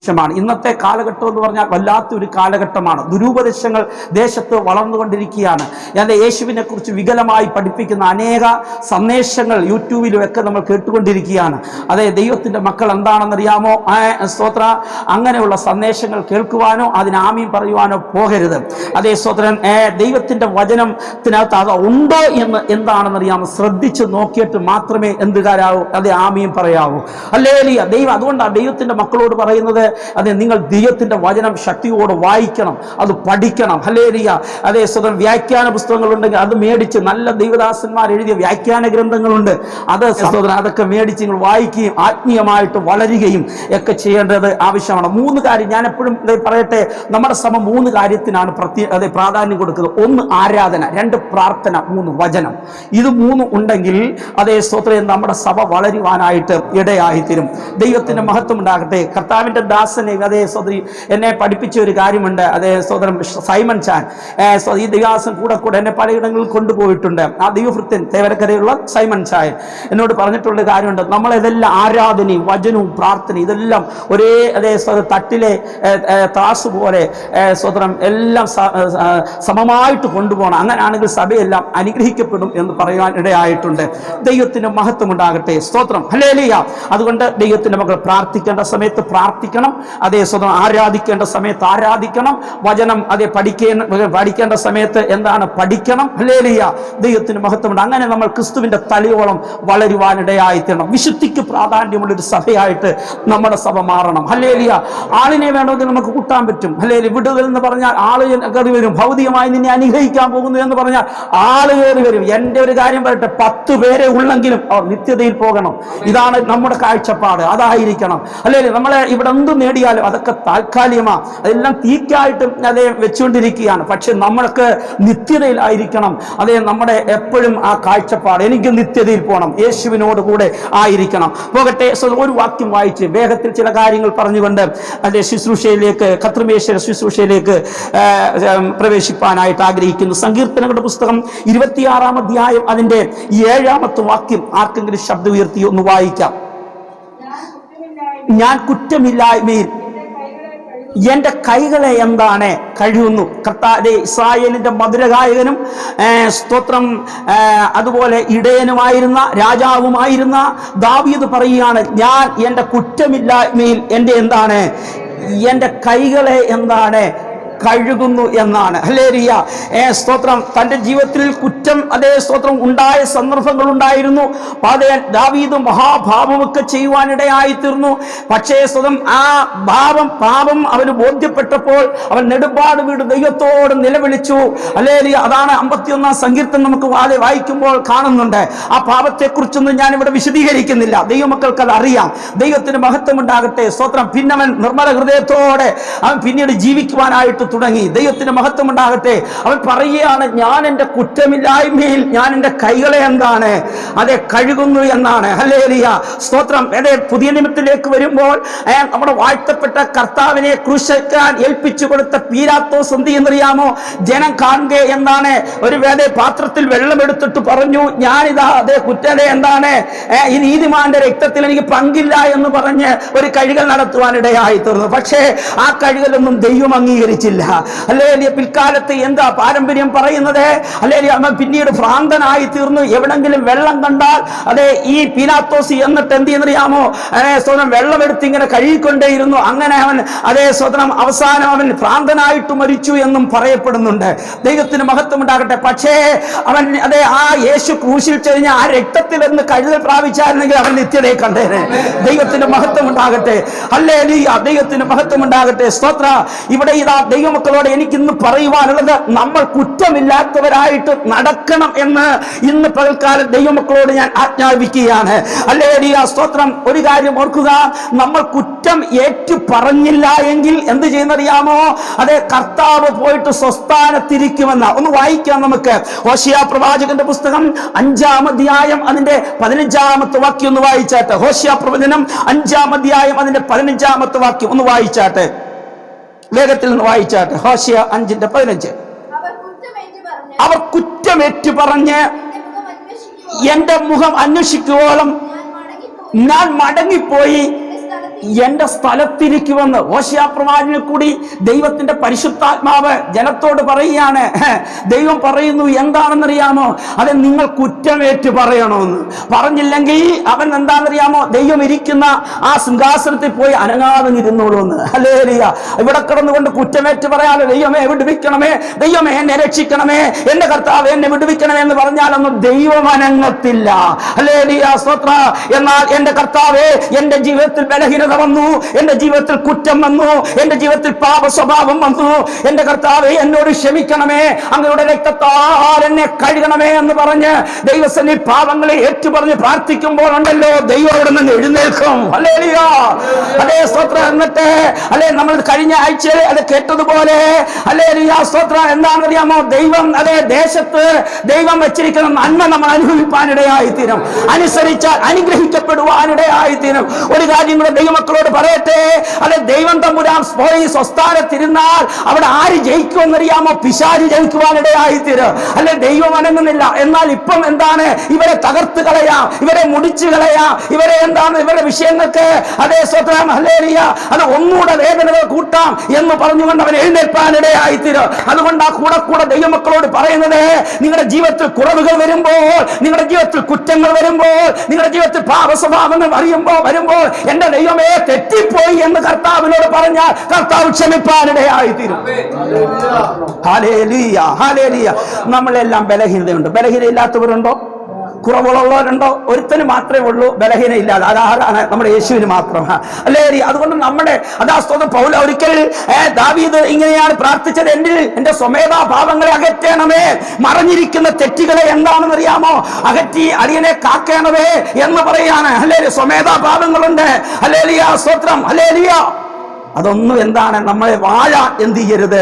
ഇന്നത്തെ കാലഘട്ടം എന്ന് പറഞ്ഞാൽ വല്ലാത്തൊരു കാലഘട്ടമാണ്. ദുരുപദേശങ്ങൾ ദേശത്ത് വളർന്നുകൊണ്ടിരിക്കുകയാണ്. ഞാൻ യേശുവിനെ കുറിച്ച് വികലമായി പഠിപ്പിക്കുന്ന അനേക സന്ദേശങ്ങൾ യൂട്യൂബിലും ഒക്കെ നമ്മൾ കേട്ടുകൊണ്ടിരിക്കുകയാണ്. അതെ, ദൈവത്തിന്റെ മക്കൾ എന്താണെന്നറിയാമോ? സ്തോത്ര, അങ്ങനെയുള്ള സന്ദേശങ്ങൾ കേൾക്കുവാനോ അതിന് ആമീൻ പറയുവാനോ പോകരുത്. അതേ സ്തോത്രൻ, ദൈവത്തിന്റെ വചനത്തിനകത്ത് അത് ഉണ്ടോ എന്ന് എന്താണെന്നറിയാമോ ശ്രദ്ധിച്ച് നോക്കിയിട്ട് മാത്രമേ എന്തുകാരാവൂ, അതെ ആമീൻ പറയാവൂ. ഹല്ലേലൂയ. ദൈവം അതുകൊണ്ടാണ് ദൈവത്തിന്റെ മക്കളോട് പറയുന്നത്, അതെ നിങ്ങൾ ദൈവത്തിന്റെ വചനം ശക്തിയോടെ വായിക്കണം, അത് പഠിക്കണം. ഹല്ലേലൂയ. അതേ സ്വതം വ്യാഖ്യാന പുസ്തകങ്ങൾ ഉണ്ടെങ്കിൽ അത് മേടിച്ച്, നല്ല ദൈവദാസന്മാർ എഴുതിയ വ്യാഖ്യാന ഗ്രന്ഥങ്ങളുണ്ട്, അതൊക്കെ മേടിച്ച് നിങ്ങൾ വായിക്കുകയും ആത്മീയമായിട്ട് വളരുകയും ഒക്കെ ചെയ്യേണ്ടത് ആവശ്യമാണ്. 3 കാര്യം ഞാൻ എപ്പോഴും പറയട്ടെ, നമ്മുടെ സഭ 3 കാര്യത്തിനാണ് പ്രാധാന്യം കൊടുക്കുന്നത്. 1 ആരാധന, 2 പ്രാർത്ഥന, 3 വചനം. ഇത് 3 ഉണ്ടെങ്കിൽ അതേ സ്തോത്രം നമ്മുടെ സഭ വളരുവാനായിട്ട് ഇടയായിത്തീരും. ദൈവത്തിന്റെ മഹത്വം ഉണ്ടാകട്ടെ. കർത്താവിന്റെ ദാസനെ അതേ സോദരി എന്നെ പഠിപ്പിച്ച ഒരു കാര്യമുണ്ട്. അതേ സോദരൻ സൈമൺ ചാൻ, ഈ ദൈവദാസൻ കൂടെ എന്നെ പലയിടങ്ങളിൽ കൊണ്ടുപോയിട്ടുണ്ട്. ആ ദൈവഭൃത്യൻ തേവരക്കരയുള്ള സൈമൺ ചാൻ എന്നോട് പറഞ്ഞിട്ടുള്ള കാര്യമുണ്ട്. നമ്മളെല്ലാം ആരാധനയും വചനവും പ്രാർത്ഥനയും ഇതെല്ലാം ഒരേ അതേ തട്ടിലെ ത്രാസ് പോലെ സ്വതന്ത്രം എല്ലാം സമമായിട്ട് കൊണ്ടുപോകണം. അങ്ങനെയാണെങ്കിൽ സഭയെല്ലാം അനുഗ്രഹിക്കപ്പെടും എന്ന് പറയാൻ ഇടയായിട്ടുണ്ട്. ദൈവത്തിന്റെ മഹത്വം ഉണ്ടാകട്ടെ. സ്തോത്രം. ഹല്ലേലൂയ. അതുകൊണ്ട് ദൈവത്തിന്റെ മക്കൾ പ്രാർത്ഥിക്കേണ്ട സമയത്ത് പ്രാർത്ഥിക്കണം, അതേ സ്വതം ആരാധിക്കേണ്ട സമയത്ത് ആരാധിക്കണം, വചനം അതേ പഠിക്കേണ്ട സമയത്ത് എന്താണ് പഠിക്കണം. ഹല്ലേലൂയ. ദൈവത്തിന് മഹത്വമുണ്ട്. അങ്ങനെ നമ്മൾ ക്രിസ്തുവിന്റെ തലയോളം വളരുവാനിടയായിത്തീരണം. വിശുദ്ധിക്ക് പ്രാധാന്യമുള്ളൊരു സഭയായിട്ട് നമ്മുടെ സഭ മാറണം. ഹല്ലേലൂയ. ആളിനെ വേണമെങ്കിൽ നമുക്ക് കൂട്ടാൻ പറ്റും. ഹല്ലേലൂയ. വിടുതൽ എന്ന് പറഞ്ഞാൽ ആള് കയറി വരും. ഭൗതികമായി നിന്നെ അനുഗ്രഹിക്കാൻ പോകുന്നു എന്ന് പറഞ്ഞാൽ ആള് കയറി വരും. എന്റെ ഒരു കാര്യം പറയട്ടെ, 10 പേരെ ഉള്ളെങ്കിലും അവർ നിത്യതയിൽ പോകണം. ഇതാണ് നമ്മുടെ കാഴ്ചപ്പാട്, അതായിരിക്കണം. ഹല്ലേലൂയ. നമ്മളെ ഇവിടെ എന്ത് നേടിയാലും അതൊക്കെ താൽക്കാലികമാണ്, അതെല്ലാം തീക്കായിട്ട് അതേ വെച്ചുകൊണ്ടിരിക്കുകയാണ്. പക്ഷെ നമ്മൾക്ക് നിത്യതയിലായിരിക്കണം. അതേ നമ്മുടെ എപ്പോഴും ആ കാഴ്ചപ്പാട്, എനിക്ക് നിത്യതയിൽ പോകണം, യേശുവിനോട് കൂടെ ആയിരിക്കണം. പോകട്ടെ. ഒരു വാക്യം വായിച്ച് വേഗത്തിൽ ചില കാര്യങ്ങൾ പറഞ്ഞുകൊണ്ട് അതേ ശുശ്രൂഷയിലേക്ക്, കർത്തൃമേശയുടെ ശുശ്രൂഷയിലേക്ക് പ്രവേശിപ്പാനായിട്ട് ആഗ്രഹിക്കുന്നു. സങ്കീർത്തനങ്ങളുടെ പുസ്തകം 26-ാം അധ്യായം അതിന്റെ 7-ാമത്തെ വാക്യം ആർക്കെങ്കിലും ശബ്ദം ഉയർത്തി ഒന്ന് വായിക്കാം. ഞാൻ കുറ്റമില്ലായ്മയിൽ എന്റെ കൈകളെ എന്താണ് കഴിയുന്നു. കർത്താവേ, ഇസ്രായേലിന്റെ മധുരഗായകനും സ്തോത്രം അതുപോലെ ഇടയനുമായിരുന്ന രാജാവുമായിരുന്ന ദാവീദ് പറയുകയാണ്, ഞാൻ എന്റെ കുറ്റമില്ലായ്മയിൽ എന്റെ എന്താണ്, എന്റെ കൈകളെ എന്താണ് കഴുകുന്നു എന്നാണ്. ഹല്ലേലൂയ. സ്തോത്രം. തന്റെ ജീവിതത്തിൽ കുറ്റം അതേ സ്തോത്രം ഉണ്ടായ സന്ദർഭങ്ങൾ ഉണ്ടായിരുന്നു. ദാവീദ് മഹാഭാവമൊക്കെ ചെയ്യുവാനിടയായി തീർന്നു. പക്ഷേ സ്വതം ആ പാപം അവന് ബോധ്യപ്പെട്ടപ്പോൾ അവൻ നെടുമ്പാട് വീട് ദൈവത്തോട് നിലവിളിച്ചു. ഹല്ലേലൂയ. അതാണ് 51-ാം സങ്കീർത്തനം നമുക്ക് വായിക്കുമ്പോൾ കാണുന്നുണ്ട്. ആ പാപത്തെക്കുറിച്ചൊന്നും ഞാനിവിടെ വിശദീകരിക്കുന്നില്ല, ദൈവമക്കൾക്ക് അത് അറിയാം. ദൈവത്തിന് മഹത്വം ഉണ്ടാകട്ടെ. സ്തോത്രം. പിന്നെ അവൻ നിർമ്മല ഹൃദയത്തോടെ അവൻ പിന്നീട് ജീവിക്കുവാനായിട്ട് തുടങ്ങി. ദൈവത്തിന് മഹത്വം ഉണ്ടാകട്ടെ. അവൻ പറയുകയാണ്, ഞാൻ എന്റെ കുറ്റമില്ലായ്മയിൽ ഞാൻ എന്റെ കൈകളെ എന്താണ് അതെ കഴുകുന്നു എന്നാണ്. ഹല്ലേലൂയ. സ്തോത്രം. പുതിയ നിയമത്തിലേക്ക് വരുമ്പോൾ നമ്മുടെ വാഴ്ത്തപ്പെട്ട കർത്താവിനെ ക്രൂശിക്കാൻ ഏൽപ്പിച്ചു കൊടുത്ത പീലാത്തോസ് എന്ത് ചെയ്യുന്നറിയാമോ? ജനം കാണുക എന്താണ്, ഒരു പാത്രത്തിൽ വെള്ളമെടുത്തിട്ട് പറഞ്ഞു, ഞാനിതാ അതേ കുറ്റനെ എന്താണ് ഈ നീതിമാന്റെ രക്തത്തിൽ എനിക്ക് പങ്കില്ല എന്ന് പറഞ്ഞ് ഒരു കഴുകൽ നടത്തുവാനിടയായി തീർന്നു. പക്ഷേ ആ കഴുകലൊന്നും ദൈവം അംഗീകരിച്ചില്ല. ഹല്ലേലൂയ. പിൽക്കാലത്ത് എന്താ പാരമ്പര്യം പറയുന്നത്? ഹല്ലേലൂയ. അവൻ പിന്നീട് ഭ്രാന്തനായി തീർന്നു. എവിടെങ്കിലും വെള്ളം കണ്ടാൽ അതെ ഈ പീലാത്തോസ് എന്നിട്ട് എന്ത് ചെയ്യുന്നറിയാമോ? സ്വതന്ത്രം വെള്ളമെടുത്ത് ഇങ്ങനെ കഴുകിക്കൊണ്ടേയിരുന്നു. അങ്ങനെ അവൻ അതേ സ്വതന്ത്രം അവസാനം അവൻ ഭ്രാന്തനായിട്ട് മരിച്ചു എന്നും പറയപ്പെടുന്നുണ്ട്. ദൈവത്തിന് മഹത്വം ഉണ്ടാകട്ടെ. പക്ഷേ അവൻ അതെ ആ യേശു ക്രൂശിൽ ചെറിഞ്ഞ ആ രക്തത്തിൽ നിന്ന് കഴുകൽ പ്രാപിച്ചായിരുന്നെങ്കിൽ അവൻ നിത്യതയെ കണ്ടേനെ. ദൈവത്തിന് മഹത്വം ഉണ്ടാകട്ടെ. ഹല്ലേലൂയ. ദൈവത്തിന് മഹത്വം ഉണ്ടാകട്ടെ. സ്തോത്ര. ഇവിടെ ഇതാ ദൈവമക്കളോട് എനിക്കിന്ന് പറയുവാനുള്ളത്, നമ്മൾ കുറ്റമില്ലാത്തവരായിട്ട് നടക്കണം എന്ന് ഇന്ന് പകൽക്കാലം ദൈവമക്കളോട് ഞാൻ ആജ്ഞാപിക്കുകയാണ്. ഹല്ലേലൂയ. സ്തോത്രം. ഒരു കാര്യം ഓർക്കുക, നമ്മൾ കുറ്റം ഏറ്റു പറഞ്ഞില്ല എങ്കിൽ എന്ത് ചെയ്യുന്നറിയാമോ? അതെ, കർത്താവ് പോയിട്ട് സ്വസ്ഥാനത്തിരിക്കുമെന്ന്. ഒന്ന് വായിക്കാം നമുക്ക്. ഹോശിയ പ്രവാചകന്റെ പുസ്തകം 5-ാം അധ്യായം അതിന്റെ 15-ാമത്തെ വാക്യം ഒന്ന് വായിച്ചാട്ടെ. ഹോശിയ പ്രവചനം 5-ാം അധ്യായം അതിന്റെ 15-ാമത്തെ വാക്യം ഒന്ന് വായിച്ചാട്ടെ. വേഗത്തിൽ നിന്ന് വായിച്ചാട്ടെ. ഹോശിയ 5:15. അവർ കുറ്റമേറ്റു പറഞ്ഞ് എന്റെ മുഖം അന്വേഷിക്കുവോളം ഞാൻ മടങ്ങിപ്പോയി എന്റെ സ്ഥലത്തിരിക്കുമെന്ന് ഓശിയാ പ്രവാചകനിൽ കൂടി ദൈവത്തിന്റെ പരിശുദ്ധാത്മാവ് ജനത്തോട് പറയുകയാണ്. ദൈവം പറയുന്നു എന്താണെന്നറിയാമോ? അത് നിങ്ങൾ കുറ്റമേറ്റ് പറയണമെന്ന്. പറഞ്ഞില്ലെങ്കിൽ അവൻ എന്താണെന്നറിയാമോ? ദൈവം ഇരിക്കുന്ന ആ സിംഹാസനത്തിൽ പോയി അനങ്ങാതെ ഇരുന്നോളൂ എന്ന്. ഹല്ലേലൂയ. ഇവിടെ കിടന്നുകൊണ്ട് കുറ്റമേറ്റ് പറയാതെ ദൈവമേ വിടുവിക്കണമേ, ദൈവമേ എന്നെ രക്ഷിക്കണമേ, എന്റെ കർത്താവ് എന്നെ വിടുവിക്കണമേ എന്ന് പറഞ്ഞാലൊന്നും ദൈവം അനങ്ങത്തില്ല. ഹല്ലേലൂയ, സ്തോത്രം. എന്നാൽ എന്റെ കർത്താവേ, എന്റെ ജീവിതത്തിൽ ബലഹീനത വന്നു, എന്റെ ജീവിതത്തിൽ കുറ്റം വന്നു, എന്റെ ജീവിതത്തിൽ പാപ സ്വഭാവം വന്നു, എന്റെ കർത്താവേ എന്നോട് ക്ഷമിക്കണമേ, അങ്ങയുടെ രക്തത്താൽ എന്നെ കഴുകണമേ എന്ന് പറഞ്ഞ് ദൈവസന്നി പാപങ്ങളെ ഏറ്റുപറഞ്ഞ് പ്രാർത്ഥിക്കുമ്പോൾ ഉണ്ടല്ലോ ദൈവം അവിടെ നിന്ന് എഴുന്നേൽക്കും. ഹല്ലേലൂയ. അതേ സ്തോത്രം. എന്നിട്ട് അല്ലെ നമ്മൾ കഴിഞ്ഞ ആഴ്ചയിൽ അത് കേട്ടതുപോലെ ഹല്ലേലൂയ, സ്തോത്രം. എന്താണെന്നറിയാമോ? ദൈവം അതേ ദേശത്ത് ദൈവം വെച്ചിരിക്കുന്ന നന്മ നമ്മൾ അനുഭവിപ്പാനിടയായി തീരും, അനുസരിച്ചാൽ അനുഗ്രഹിക്കപ്പെടുവാനിടയായി തീരും. ഒരു കാര്യം കൂടെ ദൈവമക്കളോട് പറയട്ടെ, അല്ലെ ദൈവം തമ്പുരാൻ ഈ സ്വസ്ഥാനത്തിരുന്നാൽ അവിടെ ആര് ജയിക്കുമെന്നറിയാമോ? പിശാച് ജയിക്കുവാനിടയായി തീരും. അല്ലെ ദൈവം അനങ്ങുന്നില്ല. എന്നാൽ ഇപ്പം എന്താണ്? ഇവരെ തകർത്ത് കളയാം, ഇവരെ മുടിച്ചു കളയാം, ഇവരെ എന്താണ് ഇവരുടെ വിഷയങ്ങൾക്ക് അതേ സ്വത്രം ഹല്ലേലൂയ അത് ഒന്നുകൂടെ വേദനകൾ കൂട്ടാം എന്ന് പറഞ്ഞുകൊണ്ട് അവൻ എഴുന്നേൽപ്പാനിടയായി തീരും. അതുകൊണ്ട് ആ കൂടെ ദൈവമക്കളോട് പറയുന്നത്, നിങ്ങളുടെ ജീവിതത്തിൽ കുറവുകൾ വരുമ്പോൾ, നിങ്ങളുടെ ജീവിതത്തിൽ കുറ്റങ്ങൾ വരുമ്പോൾ, നിങ്ങളുടെ ജീവിതത്തിൽ പാപസ്വഭാവങ്ങൾ വരുമ്പോൾ എന്റെ ദൈവമേ തെറ്റിപ്പോയി എന്ന് കർത്താവിനോട് പറഞ്ഞാൽ കർത്താവ് ക്ഷമിപ്പാനിടയായി തീരും. Hallelujah, hallelujah. നമ്മളെല്ലാം ബലഹീനതയുണ്ട്. ബലഹീനയില്ലാത്തവരുണ്ടോ? കുറവുള്ളവരുണ്ടോ? ഒരുത്തന് മാത്രമേ ഉള്ളൂ ബലഹീന ഇല്ലാതെ. അതാരാണ്? നമ്മുടെ യേശുവിന് മാത്രം. അല്ലേ? അതുകൊണ്ട് നമ്മുടെ സ്തോത്രം. പൗൽ ഒരിക്കൽ ദാവീദ് ഇങ്ങനെയാണ് പ്രാർത്ഥിച്ചത്, എന്റെ സ്വമേധാ പാപങ്ങളെ അകറ്റണമേ, മറഞ്ഞിരിക്കുന്ന തെറ്റുകളെ എന്താണെന്ന് അറിയാമോ അകറ്റി അടിയനെ കാക്കണമേ എന്ന് പറയാണ്. അല്ലേ? സ്വമേധാ പാപങ്ങളുണ്ട്. ഹല്ലേലൂയ, സ്തോത്രം. ഹല്ലേലൂയ. അതൊന്നും എന്താണ് നമ്മളെ വാഴാൻ എന്ത് ചെയ്യരുത്?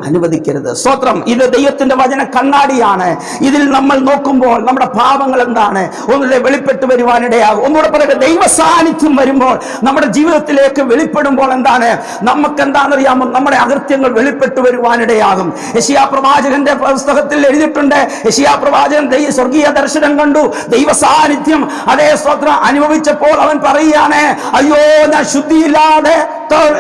അനുവദിക്കരുത്. സ്തോത്രം. ഇത് ദൈവത്തിന്റെ വചന കണ്ണാടിയാണ്. ഇതിൽ നമ്മൾ നോക്കുമ്പോൾ നമ്മുടെ പാപങ്ങൾ എന്താണ് ഒന്നുകൂടെ വെളിപ്പെട്ട് വരുവാനിടയാകും. ഒന്നുകൂടെ പറയട്ടെ, ദൈവ സാന്നിധ്യം വരുമ്പോൾ നമ്മുടെ ജീവിതത്തിലേക്ക് വെളിപ്പെടുമ്പോൾ എന്താണ് നമുക്ക് എന്താണെന്നറിയാമോ? നമ്മുടെ അകൃത്യങ്ങൾ വെളിപ്പെട്ട് വരുവാനിടയാകും. യെശയ്യാ പ്രവാചകന്റെ പുസ്തകത്തിൽ എഴുതിയിട്ടുണ്ട്. യെശയ്യാ പ്രവാചകൻ സ്വർഗീയ ദർശനം കണ്ടു, ദൈവ സാന്നിധ്യം അതേ സ്തോത്രം അനുഭവിച്ചപ്പോൾ അവൻ പറയുകയാണ്, അയ്യോ ഞാൻ ശുദ്ധിയില്ലാതെ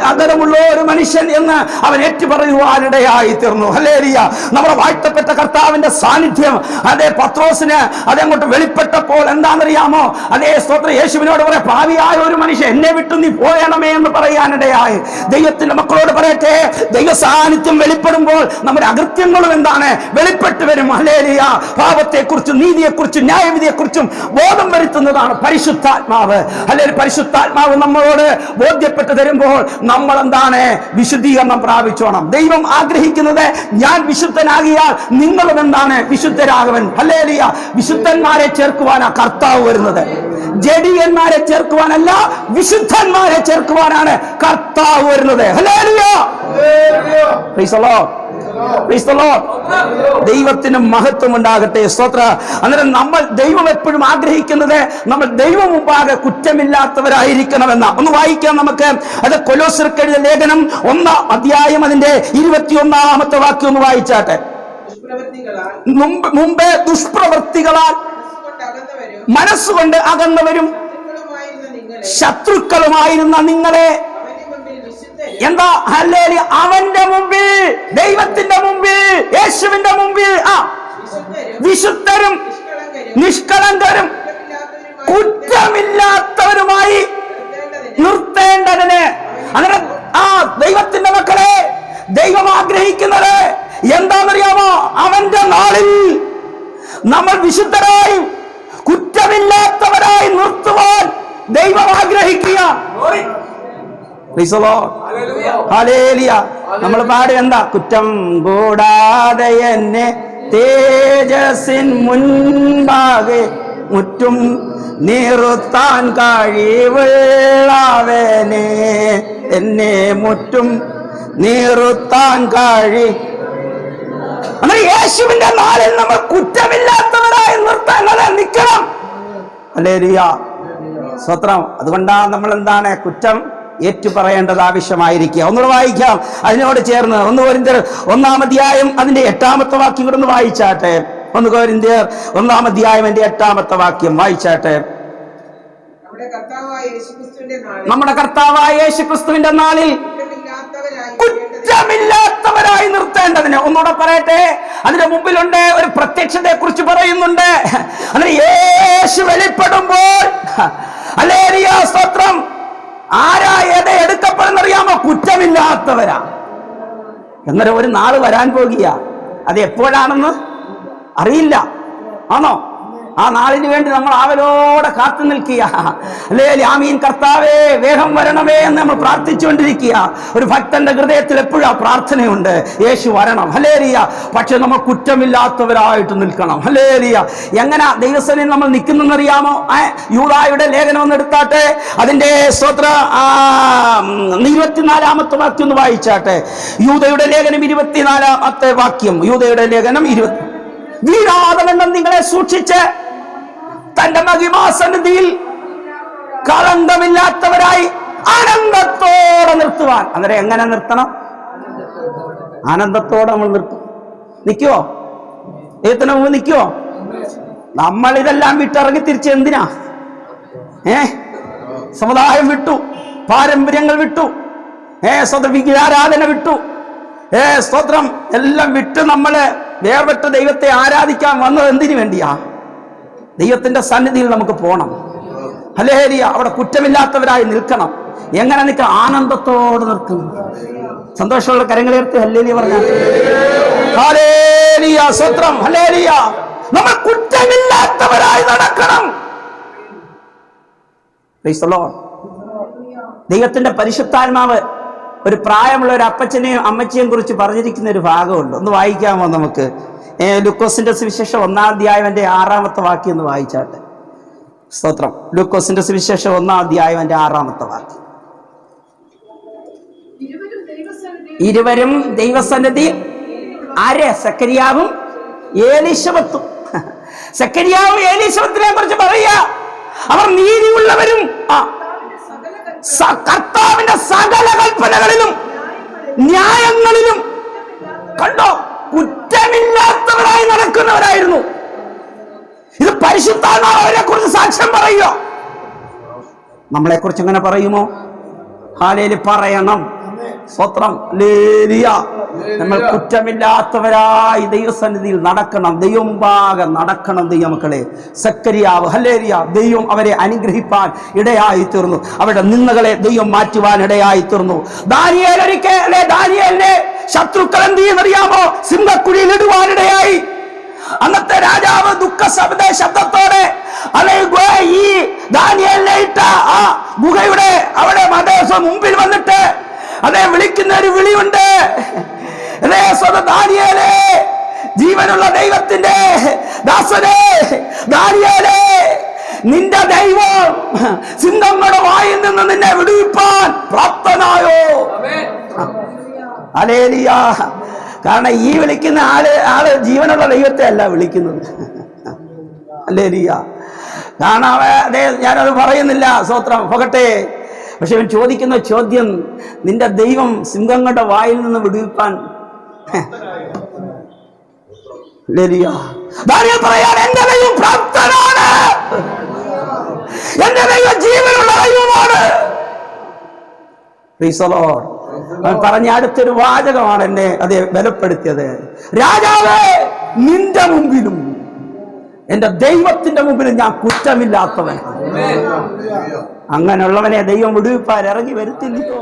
അകരമുള്ള ഒരു മനുഷ്യൻ എന്ന് അവൻ ഏറ്റുപറയുവാനിടയായി തീർന്നു. ഹല്ലേലൂയ. നമ്മുടെ വാഴ്ത്തപ്പെട്ട കർത്താവിന്റെ സാന്നിധ്യം അതേ പത്രോസിന് അതങ്ങോട്ട് വെളിപ്പെട്ടപ്പോൾ എന്താണെന്നറിയാമോ? അതേ സ്തോത്രം. യേശുവിനോട് പറയാം, പാപിയായ ഒരു മനുഷ്യൻ എന്നെ വിട്ടു നീ പോയണമേ എന്ന് പറയാനിടയായി. ദൈവത്തിന്റെ മക്കളോട് പറയട്ടെ, ദൈവ സാന്നിധ്യം വെളിപ്പെടുമ്പോൾ നമ്മുടെ അകൃത്യങ്ങളും എന്താണ് വെളിപ്പെട്ട് വരും. ഹല്ലേലൂയ. പാപത്തെക്കുറിച്ചും നീതിയെക്കുറിച്ചും ന്യായവിധിയെക്കുറിച്ചും ബോധം വരുത്തുന്നതാണ് പരിശുദ്ധാത്മാവ്. അല്ലെങ്കിൽ പരിശുദ്ധാത്മാവ് നമ്മളോട് ബോധ്യപ്പെട്ട് തരുമ്പോൾ നമ്മൾ എന്താണ് വിശുദ്ധീകരണം പ്രാപിച്ചോണം. ദൈവം ആഗ്രഹിക്കുന്നത് ഞാൻ വിശുദ്ധനാകിയാൽ നിങ്ങളും എന്താണ് വിശുദ്ധരാകവൻ. ഹല്ലേലൂയ. വിശുദ്ധന്മാരെ ചേർക്കുവാനാ കർത്താവ് വരുന്നത്. ജഡിയന്മാരെ ചേർക്കുവാനല്ല, വിശുദ്ധന്മാരെ ചേർക്കുവാനാണ് കർത്താവ് വരുന്നത്. Hallelujah. Praise the Lord. Praise the Lord. ദൈവത്തിന് മഹത്വം ഉണ്ടാകട്ടെ. സ്തോത്ര. അന്നേരം നമ്മൾ ദൈവം എപ്പോഴും ആഗ്രഹിക്കുന്നത് നമ്മൾ ദൈവം മുമ്പാകെ കുറ്റമില്ലാത്തവരായിരിക്കണമെന്ന. ഒന്ന് വായിക്കാം നമുക്ക്. അത് കൊലോസ്യർക്ക് എഴുതിയ ലേഖനം 1-ാം അധ്യായം അതിന്റെ 21-ാമത്തെ വാക്യം ഒന്ന് വായിച്ചാട്ടെ. മുമ്പേ ദുഷ്പ്രവൃത്തികളാൽ മനസ്സുകൊണ്ട് അകന്നവരും ശത്രുക്കളുമായിരുന്ന നിങ്ങളെ എന്താ ഹല്ലേലൂയ അവന്റെ മുമ്പിൽ, ദൈവത്തിന്റെ മുമ്പിൽ, യേശുവിന്റെ മുമ്പിൽ വിശുദ്ധരും നിഷ്കളങ്കരും കുറ്റമില്ലാത്തവരുമായി നിർത്തേണ്ടതിന്. അങ്ങനെ ദൈവത്തിന്റെ മക്കളെ ദൈവം ആഗ്രഹിക്കുന്നത് എന്താണെന്നറിയാമോ? അവന്റെ നാളിൽ നമ്മൾ വിശുദ്ധരായി കുറ്റമില്ലാത്തവരായി നിർത്തുവാൻ ദൈവം ആഗ്രഹിക്കുക. നമ്മൾ പാടി എന്താ? കുറ്റം കൂടാതെ എന്നെ തേജസ്സിൻ മുൻപാകെ മുറ്റും നിർത്താൻ കഴിവുള്ളവനെ, എന്നെ മുറ്റും നിർത്താൻ കഴി. അങ്ങനെ യേശുവിന്റെ നാളിൽ നമ്മൾ കുറ്റമില്ലാത്തവരായി നിർത്താൻ നിൽക്കണം. ഹല്ലേലൂയ, സ്തോത്രം. അതുകൊണ്ടാണ് നമ്മൾ എന്താണ് കുറ്റം ഏറ്റുപറയേണ്ടത് ആവശ്യമായിരിക്കുക. ഒന്നുകൂടെ വായിക്കാം അതിനോട് ചേർന്ന്. 1 കൊരിന്ത്യർ 1-ാം അധ്യായം അതിന്റെ 8-ാമത്തെ വാക്യം കൂടെ ഒന്ന് വായിച്ചാട്ടെ. 1 കൊരിന്ത്യർ 1-ാം അധ്യായം അതിന്റെ 8-ാമത്തെ വാക്യം വായിച്ചാട്ടെ. നമ്മുടെ കർത്താവായ യേശുക്രിസ്തുവിന്റെ നാളിൽ കുറ്റമില്ലാത്തവരായി നിർത്തേണ്ടതിന്. ഒന്നുകൂടെ പറയട്ടെ, അതിന്റെ മുമ്പിലുണ്ട് ഒരു പ്രത്യക്ഷതയെ കുറിച്ച് പറയുന്നുണ്ട്. അതിന് യേശു വെളിപ്പെടുമ്പോൾ ഹല്ലേലൂയ സ്തോത്രം, ആരാ ഏത് എടുക്കപ്പെടുന്നറിയാമോ? കുറ്റമില്ലാത്തവരാ. എന്നൊരു ഒരു നാള് വരാൻ പോകുക. അത് എപ്പോഴാണെന്ന് അറിയില്ല. ആണോ? ആ നാളിന് വേണ്ടി നമ്മൾ ആവലോടെ കാത്തു നിൽക്കുക. അല്ലേ? ആമീൻ കർത്താവേ വേഗം വരണമേ എന്ന് നമ്മൾ പ്രാർത്ഥിച്ചുകൊണ്ടിരിക്കുക. ഒരു ഭക്തന്റെ ഹൃദയത്തിൽ എപ്പോഴും ആ പ്രാർത്ഥനയുണ്ട്, യേശു വരണം. ഹല്ലേലൂയ. പക്ഷെ നമ്മൾ കുറ്റമില്ലാത്തവരായിട്ട് നിൽക്കണം. ഹല്ലേലൂയ. എങ്ങനെ ദൈവസേനയിൽ നമ്മൾ നിൽക്കുന്നറിയാമോ? യൂദായുടെ ലേഖനം ഒന്ന് എടുത്താട്ടെ, അതിന്റെ സ്തോത്ര 24-ാമത്തെ വാക്യം ഒന്ന് വായിച്ചാട്ടെ. യൂദയുടെ ലേഖനം 24-ാമത്തെ വാക്യം. യൂദയുടെ ലേഖനം 20. വീഴാതവണ്ണം നിങ്ങളെ സൂക്ഷിച്ച് തന്റെ മഹിമാസന്നിധിയിൽ കളങ്കമില്ലാത്തവരായി ആനന്ദത്തോടെ നിർത്തുവാൻ. അന്നേരം എങ്ങനെ നിർത്തണം? ആനന്ദത്തോടെ നമ്മൾ നിർത്തും. നിൽക്കുവോ? ദൈവത്തിന് മുമ്പ് നിൽക്കുവോ? നമ്മൾ ഇതെല്ലാം വിട്ടിറങ്ങി തിരിച്ച് എന്തിനാ? സമുദായം വിട്ടു, പാരമ്പര്യങ്ങൾ വിട്ടു, സ്വന്തം വിഗ്രഹാരാധന വിട്ടു, സ്തോത്രം എല്ലാം വിട്ട് നമ്മള് വേർപെട്ട് ദൈവത്തെ ആരാധിക്കാൻ വന്നത് എന്തിനു വേണ്ടിയാ? ദൈവത്തിന്റെ സന്നിധിയിൽ നമുക്ക് പോകണം. ഹല്ലേലൂയ. അവിടെ കുറ്റമില്ലാത്തവരായി നിൽക്കണം. എങ്ങനെ നിൽക്കണം? ആനന്ദത്തോടെ നിൽക്കണം. സന്തോഷമുള്ള കരങ്ങളുയർത്തി ഹല്ലേലൂയ പറഞ്ഞാൽ ഹല്ലേലൂയ സ്തോത്രം. ഹല്ലേലൂയ. നമ്മൾ കുറ്റമില്ലാത്തവരായി നടക്കണം. Praise the Lord. ദൈവത്തിന്റെ പരിശുദ്ധാത്മാവ് ഒരു പ്രായമുള്ള ഒരു അപ്പച്ചനെയും അമ്മച്ചിയെയും കുറിച്ച് പറഞ്ഞിരിക്കുന്ന ഒരു ഭാഗമുണ്ട്. ഒന്ന് വായിക്കാമോ നമുക്ക്? ലൂക്കോസിന്റെ സുവിശേഷം 1-ാം അധ്യായം 6-ാമത്തെ വാക്യം ഒന്ന് വായിച്ചാട്ടെ. സ്തോത്രം. ലൂക്കോസിന്റെ സുവിശേഷം 1-ാം അധ്യായം 6-ാമത്തെ വാക്യം. ഇരുവരും ദൈവസന്നിധി. ആരെ? സക്കരിയാവും എലീശബത്തും. സക്കരിയാവും എലീശബത്തിനെ കുറിച്ച് പറയുക, അവർ നീതിയുള്ളവരും കർത്താവിന്റെ സകല കൽപ്പനകളിലും ന്യായങ്ങളിലും കണ്ടോ കുറ്റമില്ലാത്തവരായി നടക്കുന്നവരായിരുന്നു. ഇത് പരിശുദ്ധാത്മാവിനെ കുറിച്ച് സാക്ഷ്യം പറയുക. നമ്മളെ കുറിച്ച് എങ്ങനെ പറയുമോ? ഹല്ലേലൂയ പറയണം. സ്തോത്രം. ഹല്ലേലൂയ. നമ്മൾ കുറ്റമില്ലാത്തവരായി ദൈവസന്നിധിയിൽ നടക്കണം. ദൈവമുമ്പാകെ നടക്കണം. ദൈവമക്കളെ, സക്കരിയാവ് ഹല്ലേലൂയ ദൈവം അവരെ അനുഗ്രഹിപ്പാൻ ഇടയായി തീർന്നു. അവരുടെ നിന്ദകളെ ദൈവം മാറ്റുവാൻ ഇടയായി തീർന്നു. ദാനിയേലിനെ ശത്രുക്കൾ എന്ത് ചെയ്യുന്നറിയാമോ? സിംഹക്കുഴിയിൽ ഇടുവാനിടയായി. അന്നത്തെ രാജാവ് ശബ്ദത്തോടെ ഈ ദാനിയേലിനെ ഇട്ട ആ ഗുഹയുടെ അവിടെ മതേസം മുമ്പിൽ വന്നിട്ട് അതേ വിളിക്കുന്ന ഒരു വിളിയുണ്ട്. ദാനിയേലേ, ജീവനുള്ള ദൈവത്തിന്റെ ദാസനെ, ദാനിയേലേ, നിന്റെ ദൈവം സിംഹങ്ങളുടെ വായിൽ നിന്ന് നിന്നെ വിടുവിപ്പാൻ പ്രാപ്തനായോ? ഹല്ലേലൂയ. കാരണം ഈ വിളിക്കുന്ന ആള് ജീവനുള്ള ദൈവത്തെ അല്ല വിളിക്കുന്നത്. ഹല്ലേലൂയ. കാരണം അതേ ഞാനത് പറയുന്നില്ല, സ്തോത്രം പോകട്ടെ. പക്ഷെ ഇവൻ ചോദിക്കുന്ന ചോദ്യം, നിന്റെ ദൈവം സിംഹങ്ങളുടെ വായിൽ നിന്ന് വിടുവിപ്പാൻ. ദാനിയേൽ പറയാൻ, എന്റെ ദൈവം പ്രാപ്തനാണ്, എന്റെ ദൈവം ജീവനുള്ള ദൈവമാണ്. അവൻ പറഞ്ഞ അടുത്തൊരു വാചകമാണ് എന്നെ അതേ ബലപ്പെടുത്തിയത്. രാജാവേ, നിന്റെ മുമ്പിലും എന്റെ ദൈവത്തിന്റെ മുമ്പിലും ഞാൻ കുറ്റമില്ലാത്തവൻ. അങ്ങനെയുള്ളവനെ ദൈവം വിടുവിപ്പാൻ ഇറങ്ങി വരുത്തില്ലയോ?